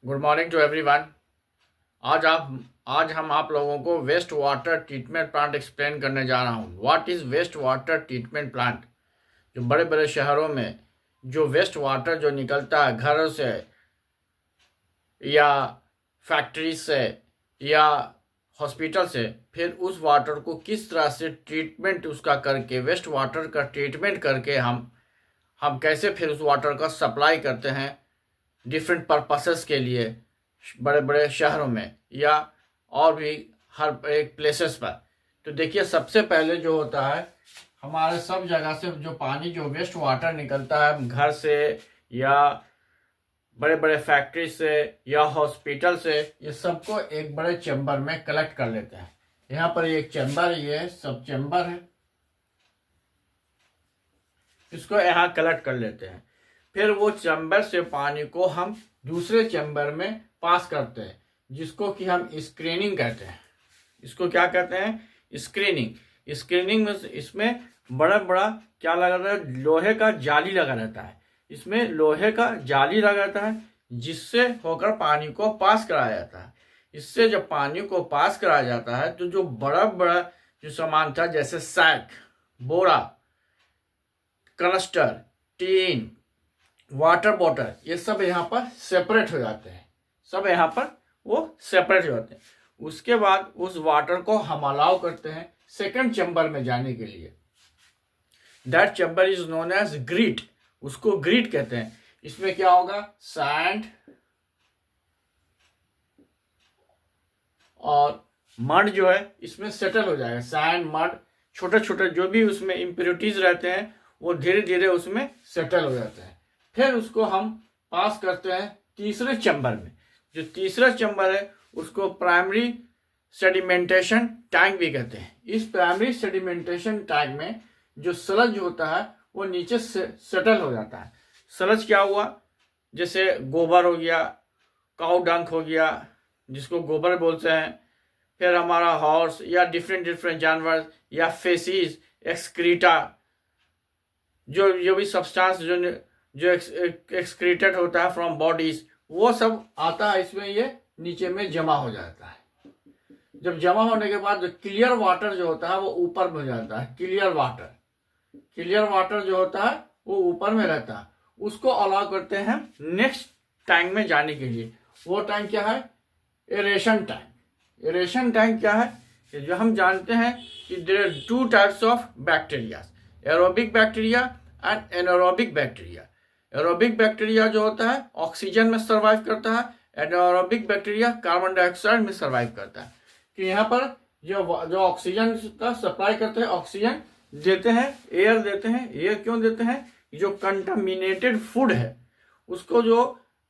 Good morning to everyone. आज हम आप लोगों को waste water treatment plant explain करने जा रहा हूँ। What is waste water treatment plant. जो बड़े बड़े शहरों में जो वेस्ट वाटर जो निकलता है घरों से या फैक्ट्री से या हॉस्पिटल से, फिर उस वाटर को किस तरह से ट्रीटमेंट उसका करके, वेस्ट वाटर का ट्रीटमेंट करके हम कैसे फिर उस वाटर का सप्लाई करते हैं डिफरेंट पर्पसेस के लिए बड़े बड़े शहरों में या और भी हर एक प्लेसेस पर। तो देखिए, सबसे पहले जो होता है, हमारे सब जगह से जो पानी जो वेस्ट वाटर निकलता है घर से या बड़े बड़े फैक्ट्री से या हॉस्पिटल से, ये सबको एक बड़े चैम्बर में कलेक्ट कर लेते हैं। यहाँ पर एक चैम्बर, ये सब चैम्बर है, इसको यहाँ कलेक्ट कर लेते हैं। फिर वो चैम्बर से पानी को हम दूसरे चैम्बर में पास करते हैं, जिसको कि हम स्क्रीनिंग कहते हैं। इसको क्या कहते हैं? स्क्रीनिंग। स्क्रीनिंग में इसमें बड़ा बड़ा क्या लगा रहता है? लोहे का जाली लगा रहता है। इसमें लोहे का जाली लगा रहता है, जिससे होकर पानी को पास कराया जाता है। इससे जब पानी को पास कराया जाता है तो जो बड़ा बड़ा जो सामान था, जैसे सैक, बोरा, कनस्टर, टीन, वाटर बॉटल, ये सब यहाँ पर सेपरेट हो जाते हैं। सब यहाँ पर वो सेपरेट हो जाते हैं। उसके बाद उस वाटर को हम अलाउ करते हैं सेकंड चैम्बर में जाने के लिए। That chamber is known as grit. उसको ग्रिट कहते हैं। इसमें क्या होगा? सैंड और मड जो है इसमें सेटल हो जाएगा। सैंड, मड, छोटे छोटे जो भी उसमें इम्प्योरिटीज रहते हैं वो धीरे धीरे उसमें सेटल हो जाते हैं। फिर उसको हम पास करते हैं तीसरे चैम्बर में। जो तीसरा चैम्बर है उसको प्राइमरी सेडिमेंटेशन टैंक भी कहते हैं। इस प्राइमरी सेडिमेंटेशन टैंक में जो स्लज होता है वो नीचे से सेटल हो जाता है। स्लज क्या हुआ? जैसे गोबर हो गया, काउ डंक हो गया, जिसको गोबर बोलते हैं, फिर हमारा हॉर्स या डिफरेंट जानवर या फेसिस, एक्सक्रीटा, जो भी सब्सटेंस जो एक्सक्रीटेड होता है फ्रॉम बॉडीज, वो सब आता है इसमें, ये नीचे में जमा हो जाता है। जब जमा होने के बाद जो क्लियर वाटर जो होता है वो ऊपर में जाता है। क्लियर वाटर जो होता है वो ऊपर में रहता है। उसको अलाउ करते हैं नेक्स्ट टैंक में जाने के लिए। वो टैंक क्या है? Aeration tank. एरेशन टैंक क्या है? जो हम जानते हैं कि there are two types of bacteria, aerobic bacteria and anaerobic bacteria. Aerobic bacteria जो होता है ऑक्सीजन में सर्वाइव करता है, एनारोबिक बैक्टीरिया कार्बन डाइऑक्साइड में सर्वाइव करता है। कि यहाँ पर जो ऑक्सीजन का सप्लाई करते हैं, ऑक्सीजन देते हैं, एयर देते हैं। एयर क्यों देते हैं? जो कंटामिनेटेड फूड है उसको जो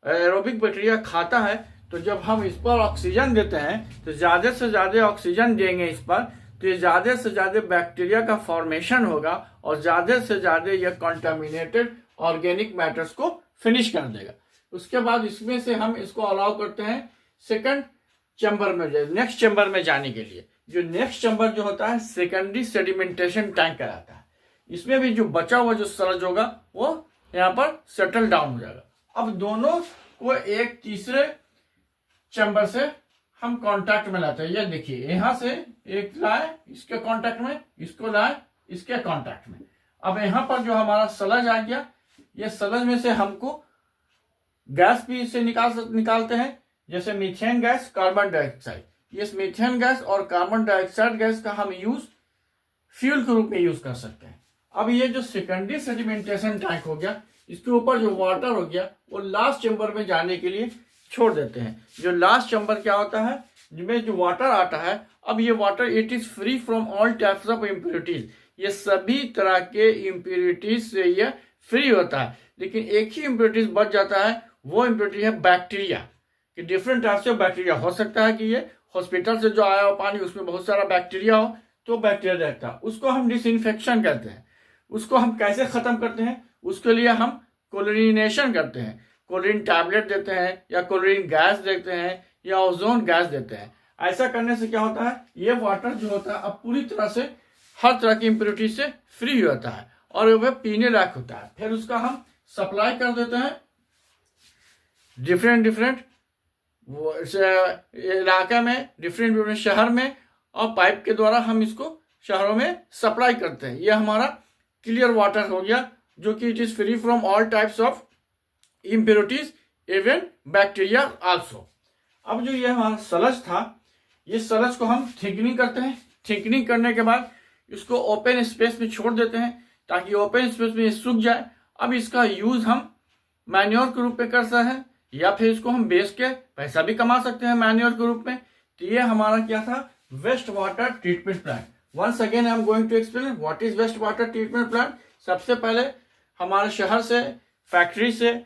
एरोबिक बैक्टीरिया खाता है, तो जब हम इस पर ऑक्सीजन देते हैं तो ज़्यादा से ज़्यादा ऑक्सीजन देंगे इस पर, तो ये ज़्यादा से ज़्यादा बैक्टीरिया का फॉर्मेशन होगा और ज़्यादा से ज़्यादा यह कंटामिनेटेड ऑर्गेनिक मैटर्स को फिनिश कर देगा। उसके बाद इसमें से हम इसको अलाउ करते हैं सेकंड चैम्बर में, नेक्स्ट चैम्बर में जाने के लिए। जो नेक्स्ट चैम्बर जो होता है सेकेंडरी सेडिमेंटेशन टैंक कहलाता है। इसमें भी जो बचा हुआ जो स्लज होगा वो यहाँ पर सेटल डाउन हो जाएगा। अब दोनों को एक तीसरे चैम्बर से हम कांटेक्ट में लाते हैं। ये देखिए, यहाँ से एक लाए इसके कांटेक्ट में, इसको लाए इसके कांटेक्ट में। अब यहाँ पर जो हमारा स्लज आ गया, ये स्लज में से हमको गैस भी इससे निकालते हैं, जैसे मीथेन गैस, कार्बन डाइऑक्साइड। ये मीथेन गैस और कार्बन डाइऑक्साइड गैस का हम यूज फ्यूल के रूप में यूज कर सकते हैं। अब ये जो सेकेंडरी सेडिमेंटेशन टैंक हो गया, इसके ऊपर जो वाटर हो गया वो लास्ट चैम्बर में जाने के लिए छोड़ देते हैं। जो लास्ट चैम्बर क्या होता है, जिसमें जो वाटर आता है, अब ये water it is free from all types of impurities. ये सभी तरह के इम्प्योरिटीज से ये फ्री होता है, लेकिन एक ही इम्प्योरिटीज बच जाता है। वो इम्प्योरिटी है बैक्टीरिया। कि डिफरेंट टाइप्स ऑफ बैक्टीरिया हो सकता है कि ये हॉस्पिटल से जो आया हो पानी, उसमें बहुत सारा बैक्टीरिया हो, तो बैक्टीरिया रहता है, उसको हम डिसइंफेक्शन कहते हैं। उसको हम कैसे खत्म करते हैं? उसके लिए हम क्लोरिनेशन करते हैं। क्लोरीन टैबलेट देते हैं या क्लोरीन गैस देते हैं या ओजोन गैस देते हैं। ऐसा करने से क्या होता है, ये वाटर जो होता है अब पूरी तरह से हर तरह की इम्प्योरिटी से फ्री होता है और वह पीने लायक होता है। फिर उसका हम सप्लाई कर देते हैं डिफरेंट वो इलाके में, डिफरेंट शहर में, और पाइप के द्वारा हम इसको शहरों में सप्लाई करते हैं। ये हमारा क्लियर वाटर हो गया, जो कि it is free from all types of impurities even bacteria also. अब जो ये हमारा सलज था, ये सलज को हम थिकनिंग करते हैं। थिकनिंग करने के बाद इसको ओपन स्पेस में छोड़ देते हैं ताकि ओपन स्पेस में ये सूख जाए। अब इसका यूज हम मैन्योर के रूप में कर सकते हैं, या फिर इसको हम बेच के पैसा भी कमा सकते हैं मैन्योर के रूप में। तो ये हमारा क्या था, waste water treatment plant. Once again I am going to explain what is waste water treatment plant. सबसे पहले हमारे शहर से, फैक्ट्री से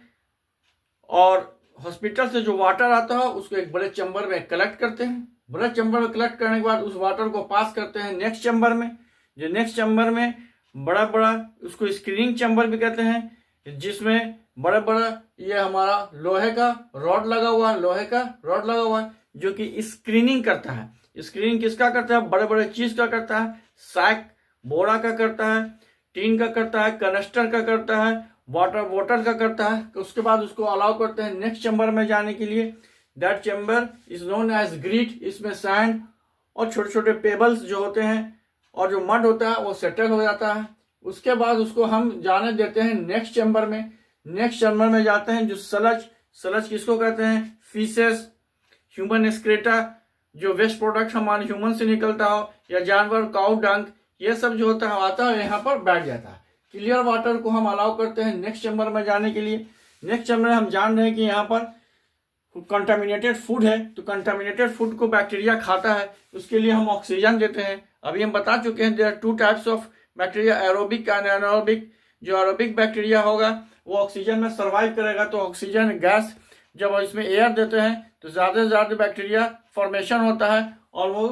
और हॉस्पिटल से जो वाटर आता है उसको एक बड़े चैम्बर में कलेक्ट करते हैं। बड़े चैम्बर में कलेक्ट करने के बाद उस वाटर को पास करते हैं नेक्स्ट चैम्बर में। जो नेक्स्ट चैम्बर में बड़ा बड़ा, उसको स्क्रीनिंग चैम्बर भी कहते हैं, जिसमें बड़ा बड़ा ये हमारा लोहे का रॉड लगा हुआ है, जो कि स्क्रीनिंग करता है। स्क्रीनिंग किसका करता है, बड़े बड़े चीज का करता है, सैक बोरा का करता है, टीन का करता है, कनेस्टर का करता है, वाटर बोतल का करता है। तो उसके बाद उसको अलाउ करते हैं नेक्स्ट चैम्बर में जाने के लिए। That chamber is known as grit. इसमें सैंड और छोटे छोटे पेबल्स जो होते हैं और जो मड होता है वो सेटल हो जाता है। उसके बाद उसको हम जाने देते हैं नेक्स्ट चैम्बर में। नेक्स्ट चैम्बर में जाते हैं जो सलज किसको कहते हैं, फीसेस, ह्यूमन एक्सक्रीटा, जो वेस्ट प्रोडक्ट हमारे ह्यूमन से निकलता हो, या जानवर, काउ डंक, ये सब जो होता है आता है यहाँ पर बैठ जाता है। क्लियर वाटर को हम अलाउ करते हैं नेक्स्ट चैम्बर में जाने के लिए। नेक्स्ट चैम्बर में हम जान रहे हैं कि यहाँ पर कंटामिनेटेड फूड है, तो कंटामिनेटेड फूड को बैक्टीरिया खाता है, उसके लिए हम ऑक्सीजन देते हैं। अभी हम बता चुके हैं there are 2 types of bacteria, aerobic and anaerobic. जो एरोबिक बैक्टीरिया होगा वो ऑक्सीजन में सर्वाइव करेगा, तो ऑक्सीजन गैस जब इसमें एयर देते हैं तो ज़्यादा से ज़्यादा बैक्टीरिया फॉर्मेशन होता है और वो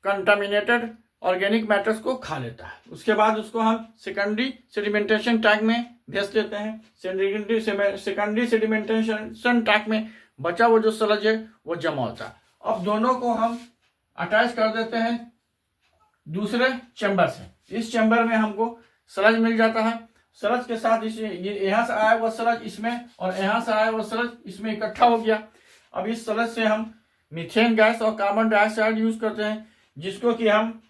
कंटामिनेटेड ऑर्गेनिक मैटर्स को खा लेता है। उसके बाद उसको हम सेकेंडरी सेडिमेंटेशन टैंक में भेज देते हैं। सेकेंडरी सेडिमेंटेशन टैंक में बचा वो जो सलज है वो जमा होता है। अब दोनों को हम अटैच कर देते हैं दूसरे चैम्बर से। इस चैम्बर में हमको सलज मिल जाता है। सलज के साथ यहाँ से आया हुआ सलज इसमें और यहाँ से आया हुआ सलज इसमें इकट्ठा हो गया। अब इस सलज से हम मीथेन गैस और कार्बन डाइऑक्साइड यूज करते हैं, जिसको कि हम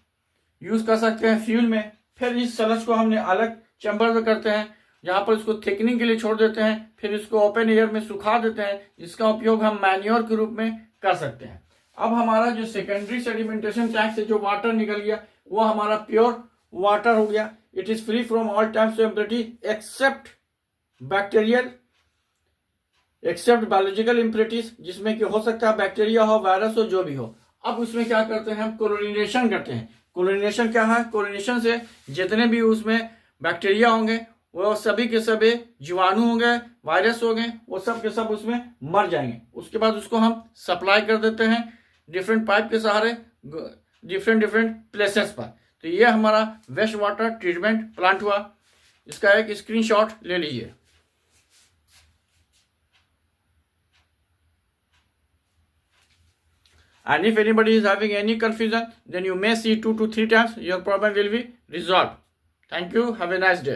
यूज कर सकते हैं फ्यूल में। फिर इस सलज को हमने अलग चैम्बर में करते हैं, जहाँ पर इसको थिकनिंग के लिए छोड़ देते हैं। फिर इसको ओपन एयर में सुखा देते हैं, जिसका उपयोग हम मैन्योर के रूप में कर सकते हैं। अब हमारा जो सेकेंडरी सेडिमेंटेशन टैंक से जो वाटर निकल गया वो हमारा प्योर वाटर हो गया। It is free from all types of impurity except bacterial, except biological impurities, जिसमें कि हो सकता है बैक्टीरिया हो, वायरस हो, जो भी हो। अब उसमें क्या करते हैं, हम क्लोरिनेशन करते हैं। क्लोरिनेशन क्या है, क्लोरिनेशन से जितने भी उसमें बैक्टीरिया होंगे वो सभी के सभी, जीवाणु होंगे, वायरस होंगे, वो सब के सब उसमें मर जाएंगे। उसके बाद उसको हम सप्लाई कर देते हैं डिफरेंट पाइप के सहारे डिफरेंट प्लेसेस पर। तो ये हमारा वेस्ट वाटर ट्रीटमेंट प्लांट हुआ। इसका एक स्क्रीनशॉट ले लीजिए। And if anybody is having any confusion, then you may see 2 to 3 times. Your problem will be resolved. Thank you. Have a nice day.